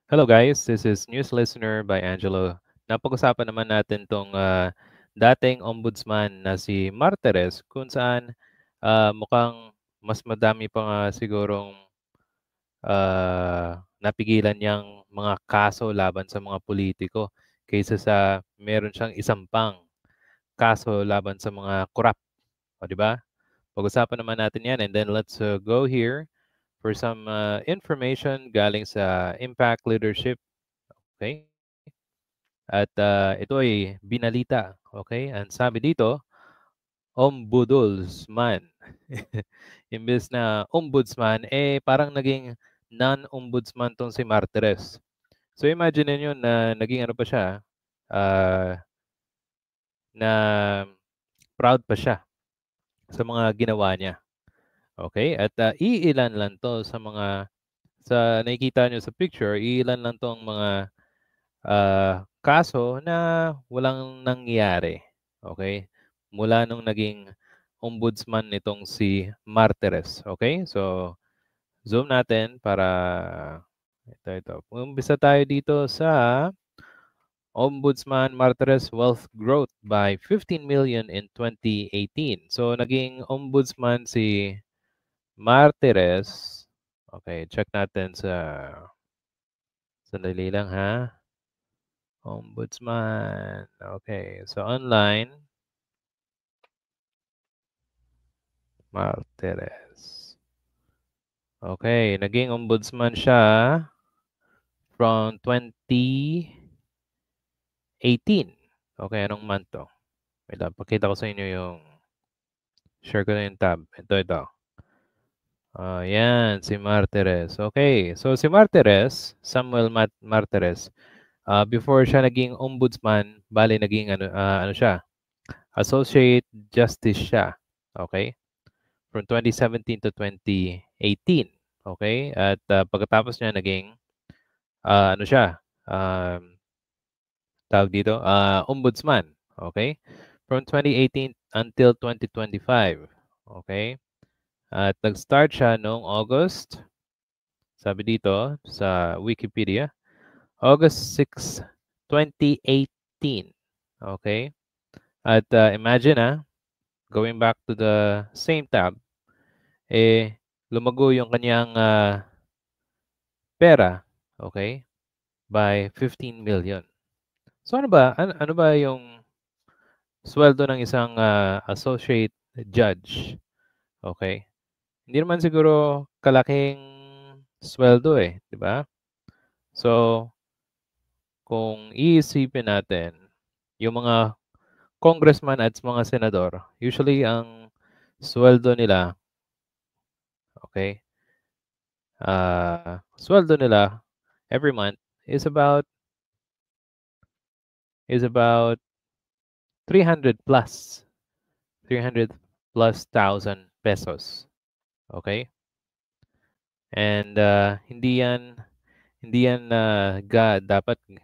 Hello guys, this is News Listener by Angelo. Napag-usapan naman natin tong dating ombudsman na si Martires kung saan mukhang mas madami pa nga sigurong napigilan niyang mga kaso laban sa mga politiko kaysa sa meron siyang isang pang kaso laban sa mga korap. O, di ba? Pag-usapan naman natin yan and then let's go here for some information galing sa Impact Leadership. Okay? At ito ay binalita, okay? Ang sabi dito, ombudsman. Imbes na ombudsman, parang naging non-ombudsman tong si Martires. So imagine niyo na naging ano pa siya, ah, na proud pa siya sa mga ginawa niya. Okay? At iilan lang to sa nakikita niyo sa picture, iilan lang tong mga kaso na walang nangyari, okay? Mula nung naging ombudsman nitong si Martires, okay? So, zoom natin para ito. Umpisa tayo dito sa Ombudsman Martires wealth growth by 15 million in 2018. So, naging ombudsman si Martires. Okay, check natin sa sandali lang ha. Ombudsman. Okay, so online, Martires. Okay, naging ombudsman siya from 2018. Okay, anong month to? Wait lang, pakita ko sa inyo yung, share ko na yung tab. Ito. Yan, si Martires. Okay, so si Martires, Samuel Martires, before siya naging ombudsman, bali naging ano siya, associate justice siya. Okay? From 2017 to 2018. Okay? At pagkatapos niya naging ano siya, tawag dito, ombudsman. Okay? From 2018 until 2025. Okay? At nag-start siya noong August, sabi dito sa Wikipedia, August 6, 2018. Okay? At imagine going back to the same tab, lumago yung kanyang pera, okay, by 15 million. So ano ba yung sweldo ng isang associate judge? Okay? Hindi naman siguro kalaking sweldo di ba? So, kung iisipin natin, yung mga congressman at mga senador, usually ang sweldo nila, okay, sweldo nila every month is about 300 plus. 300 plus thousand pesos. Okay? And dapat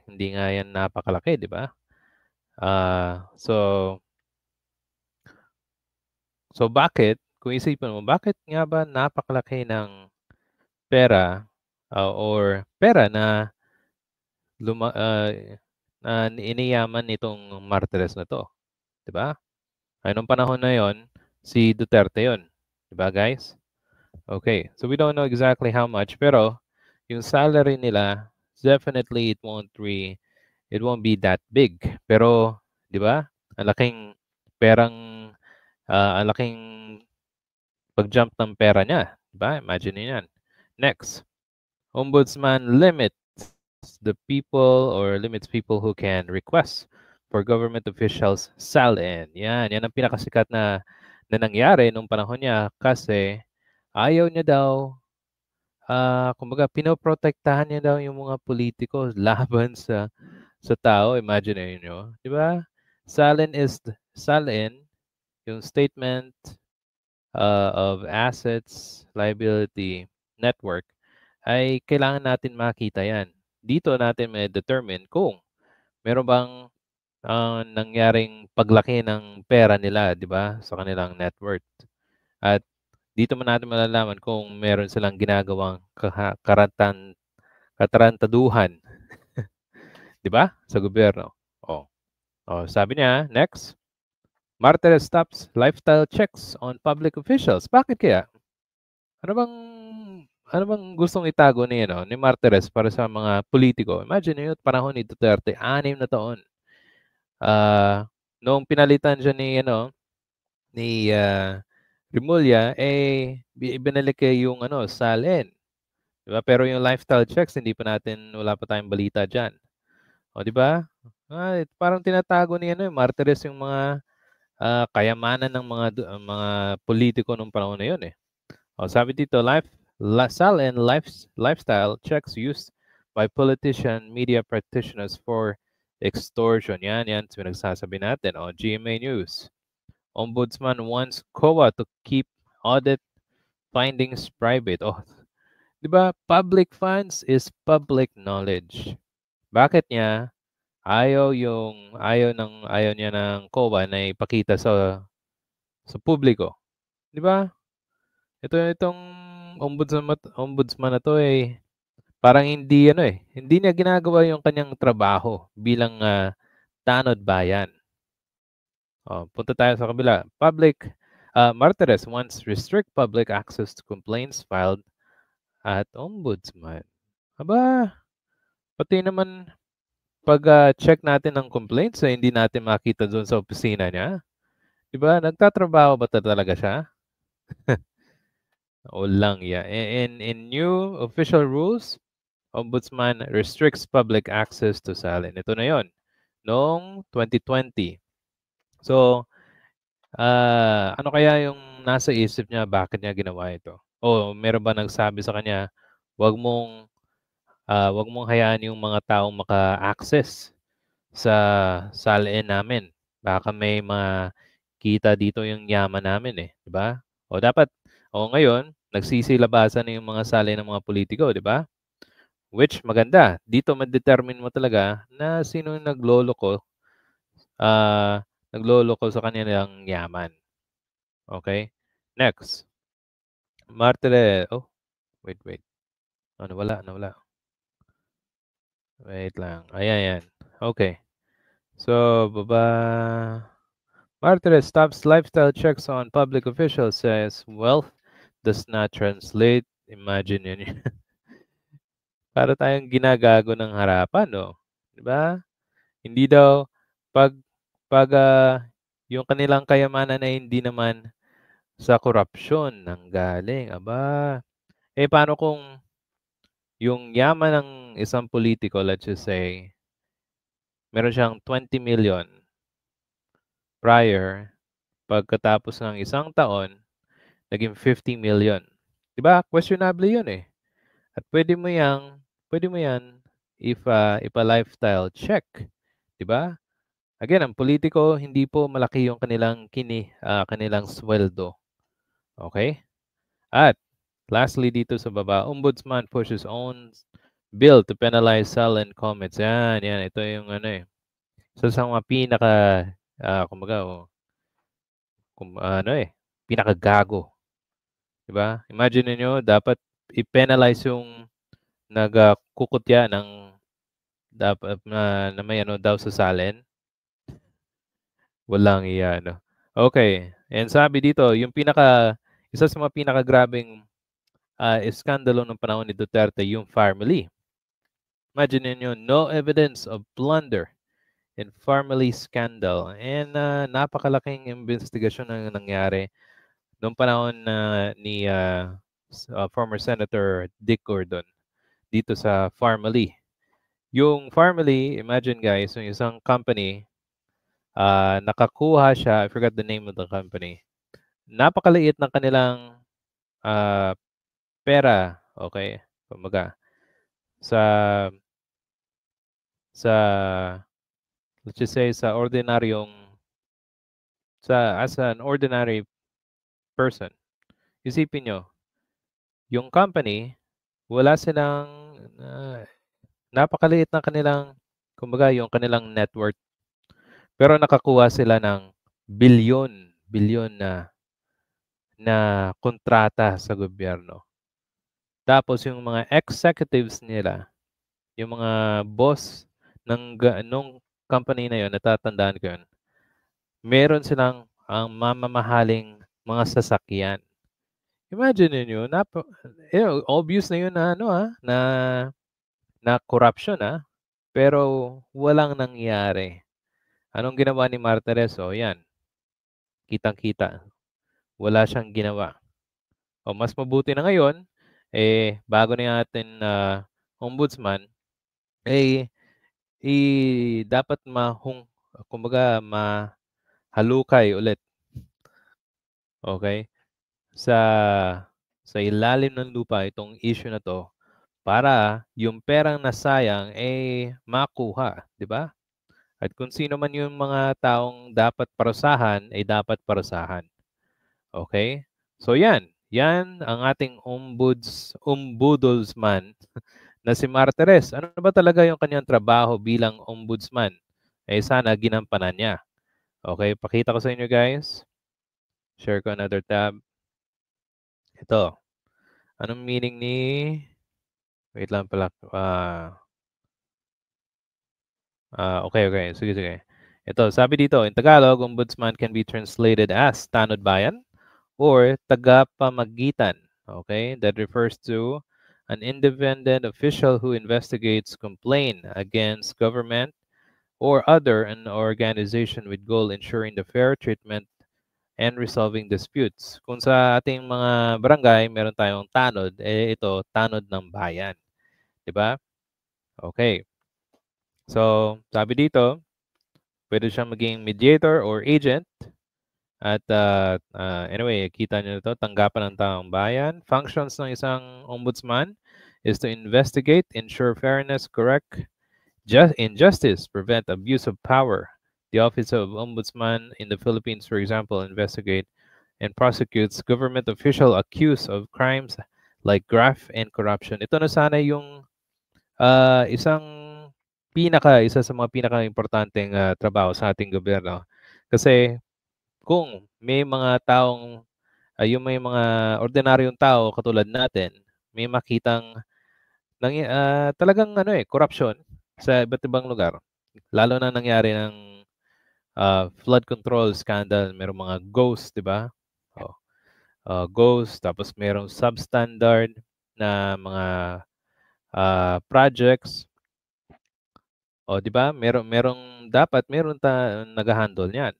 hindi nga yan napakalaki, di ba? So bakit, kung isipin mo, bakit nga ba napakalaki ng pera or pera na na iniyaman nitong Martires na to, di ba? Ay, nung panahon na yon, si Duterte yon, di ba guys? Okay, so we don't know exactly how much, pero yung salary nila, definitely it won't be that big. Pero, di ba? Ang laking perang, ang laking pag-jump ng pera niya. Di ba? Imagine niyo yan. Next, Ombudsman limits people who can request for government officials SALN. Yan ang pinakasikat na nangyari nung panahon niya kasi ayaw niya daw, kumbaga pinoprotektahan niya daw yung mga politiko laban sa tao. Imagine niyo, di ba? SALN, yung Statement of Assets Liability Network, ay kailangan natin makita yan. Dito natin may determine kung meron bang nangyaring paglaki ng pera nila, di ba, sa kanilang net worth. At dito man natin malalaman kung meron silang ginagawang katarantaduhan, 'di ba? Sa gobyerno. Oh. Oh, sabi niya, next, Martires stops lifestyle checks on public officials. Bakit kaya? Ano bang ano bang gustong itago ni ano, ni Martires para sa mga politiko? Imagine niyo panahon ni Duterte, 6 na taon. Noong pinalitan siya ni ano, ni Remulla, ibinalik yung ano, salin, 'di ba? Pero yung lifestyle checks hindi pa natin wala pa tayong balita diyan. Oh, 'di ba? Parang tinatago ni ano, Martires yung mga kayamanan ng mga politiko nung panahon na yun, eh. Oh, sabi dito, salin lifestyle checks used by politician, media practitioners for extortion. Yan pinagsasabi natin. Oh, GMA News. Ombudsman wants COA to keep audit findings private. Oh, 'di ba? Public funds is public knowledge. Bakit niya ayaw niya ng COA na ipakita sa publiko, 'di ba? Itong ombudsman na 'to, parang hindi ano, hindi niya ginagawa yung kanyang trabaho bilang, tanod bayan. Oh, punta tayo sa kabila. Martires wants restrict public access to complaints filed at ombudsman. Aba, pati naman 'pag, check natin ng complaints, hindi natin makita do'n sa opisina niya, 'di ba? Nagtatrabaho ba talaga siya? O lang ya in new official rules, Ombudsman restricts public access to salin. Ito na 'yon, noong 2020. So, ano kaya yung nasa isip niya, bakit niya ginawa ito? O meron ba nagsabi sa kanya, "Wag mong, 'wag mong hayaan yung mga taong maka-access sa salin namin. Baka may makita dito yung yaman namin, eh," 'di ba? Ngayon nagsisilabasan na yung mga salin ng mga pulitiko, 'di ba? Which maganda, dito ma-determine mo talaga na sino yung nagloloko sa kanilang yaman. Okay? Next, wait. Nawala. Wait lang, ayan, yan. Okay. So, Martires stops lifestyle checks on public officials, says wealth does not translate. Imagine yun. Para tayong ginagago ng harapan, 'no? 'Di ba? Hindi daw 'pag 'pag, yung kanilang kayamanan ay hindi naman sa korapsyon nanggaling, aba. Paano kung yung yaman ng isang pulitiko, let's just say, meron siyang 20 million prior, pagkatapos ng isang taon, naging 50 million. 'Di ba, questionable 'yun, eh. At puwede mo 'yan ipa-lifestyle check, 'di ba? Again, ang pulitiko hindi po malaki yung kanilang sweldo, okey? At lastly dito sa baba, Ombudsman pushes own bill to penalize silent comments. Yan, ito yung ano, isa sa mga kumbaga, ano, pinakagago, 'di ba? Imagine ninyo dapat i-penalize yung kukutya ng dapat na may ano daw sa salin. Walang iya 'no. Okay, and sabi dito isa sa mga pinakagrabeng, iskandalo ng panahon ni Duterte yung family. Imagine ninyo, no evidence of plunder in family scandal, and, napakalaking imbestigasyon ang nangyari nung panahon ni, former Senator Dick Gordon dito sa family. Yung family, imagine guys, yung isang company, nakakuha siya, I forgot the name of the company. Napakaliit ng kanilang, ah, pera, okay? Kumbaga sa sa let's just say as an ordinary person, isipin niyo, yung company, wala silang, napakaliit ng kanilang kumbaga yung kanilang net worth, pero nakakuha sila ng bilyon na kontrata sa gobyerno. Tapos yung mga executives nila, yung mga boss nung company na yun, natatandaan ko yun, meron silang ang mamamahaling mga sasakyan. Imagine niyo, obvious na yun na na corruption pero walang nangyari. Anong ginawa ni Martirez? O yan, kitang-kita, wala siyang ginawa. O mas mabuti na ngayon, bago na yung ating ombudsman, dapat kumbaga mahalukay ulit, okay, sa ilalim ng lupa itong issue na 'to para yung perang nasayang, makuha, 'di ba? At kung sino man yung mga taong dapat parusahan, ay dapat parusahan, okay? So 'yan ang ating ombudsman na si Martirez. Ano ba talaga yung kanyang trabaho bilang ombudsman? Sana ginampanan niya. Okay, pakita ko sa inyo guys. Share ko another tab. Ito. Anong meaning ni... Wait lang pala. Okay. Sige. Ito, sabi dito, in Tagalog, ombudsman can be translated as tanod bayan or tagapamagitan. Okay, that refers to an independent official who investigates complaint against government or other an organization with goal ensuring the fair treatment and resolving disputes. Kung sa ating mga barangay, meron tayong tanod, ito, tanod ng bayan. Diba? Okay. So, sabi dito, pwede siyang maging mediator or agent. At anyway, kita nyo ito, tanggapan ng taong bayan. Functions ng isang ombudsman is to investigate, ensure fairness, correct injustice, prevent abuse of power. The Office of Ombudsman in the Philippines, for example, investigate and prosecutes government official accused of crimes like graft and corruption. Ito na sana yung isa sa mga pinaka-importanteng trabaho sa ating gobyerno. Kasi kung may mga taong, yung may mga ordinaryong tao katulad natin, may makitang talagang corruption sa iba't ibang lugar. Lalo na nangyari ng flood control scandal, merong mga ghosts, di ba? Ghosts, tapos merong substandard na mga projects. O, di ba? Dapat meron nag-handle niyan.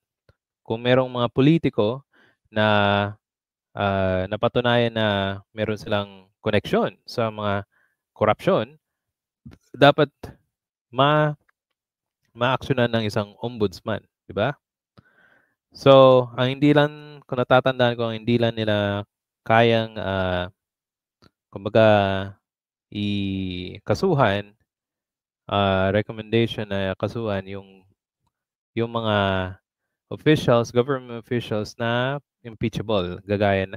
Kung merong mga politiko na napatunayan na meron silang koneksyon sa mga korupsyon, dapat ma-actionan ng isang ombudsman, di ba? So, kung natatandaan ko, ang hindi lang nila kayang, kumbaga, ikasuhan, recommendation na kasuhan yung mga government officials na impeachable, kagaya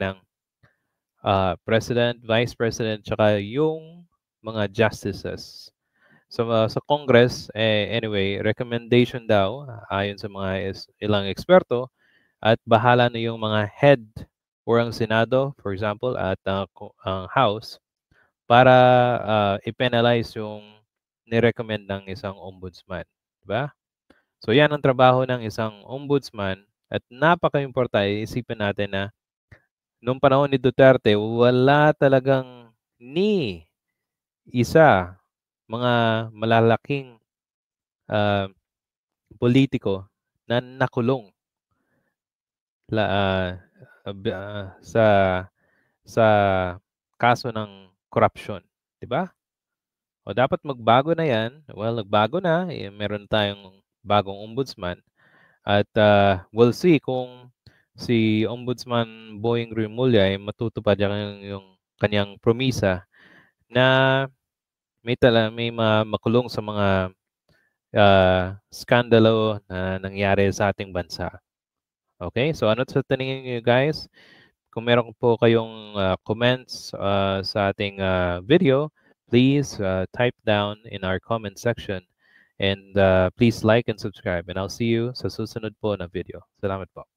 ng president, vice president, tsaka yung mga justices. So, sa Congress, anyway, recommendation daw, ayon sa mga ilang eksperto, at bahala na yung mga head or ang Senado, for example, at ang House, para i-penalize yung nirecommend ng isang ombudsman. Diba? So, yan ang trabaho ng isang ombudsman at napaka-importante, isipin natin na noong panahon ni Duterte, wala talagang ni isa mga malalaking politiko na nakulong sa kaso ng corruption, 'di ba? O dapat magbago na 'yan. Well, nagbago na, meron tayong bagong ombudsman at we'll see kung si Ombudsman Boying Rimulya ay matutupad yung kanyang promisa na may makulong sa mga skandalo na nangyari sa ating bansa. Okay? So ano sa tingin niyo guys? Kung meron po kayong comments sa ating video, please type down in our comment section and please like and subscribe and I'll see you sa susunod po na video. Salamat po.